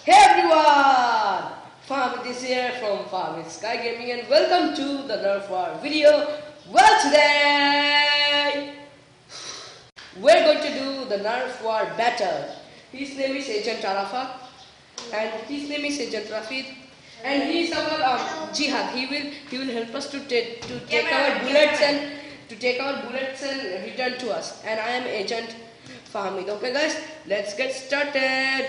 Hey everyone! Fahmid is here from Fahmid Sky Gaming and welcome to the Nerf War video. Well, today we're going to do the Nerf War battle. His name is Agent Arafat and his name is Agent Rafid and he's our Jihad. He will help us to take our bullets and return to us. And I am Agent Fahmid. Okay guys, let's get started.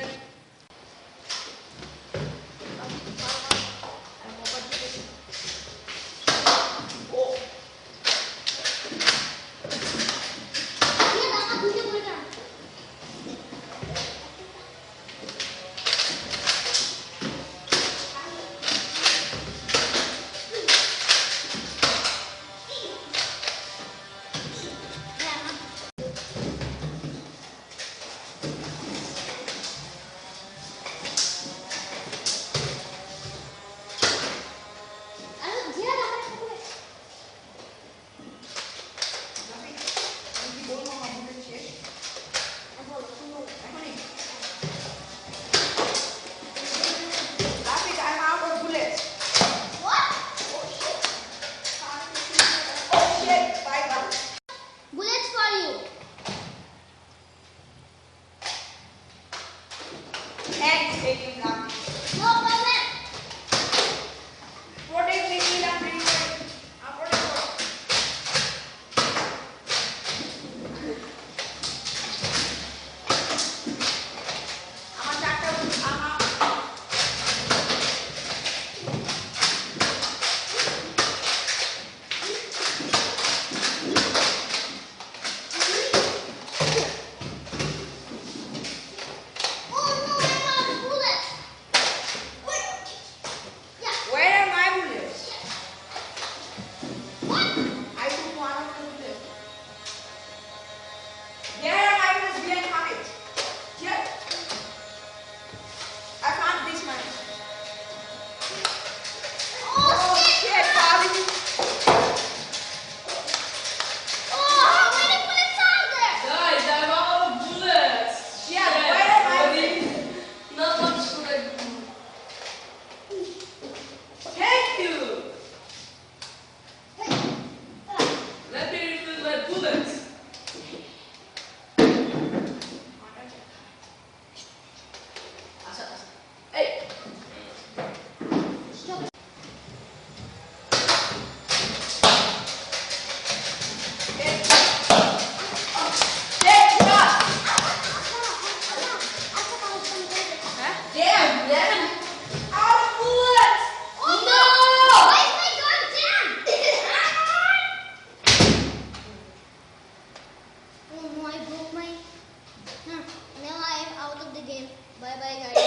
Bye bye guys.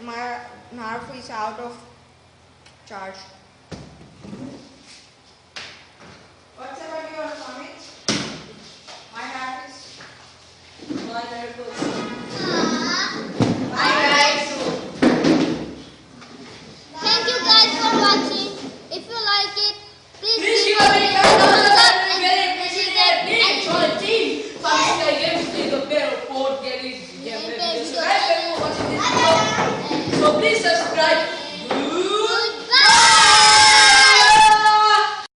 My Nerf is out of charge. What's about your comments? My Nerf is.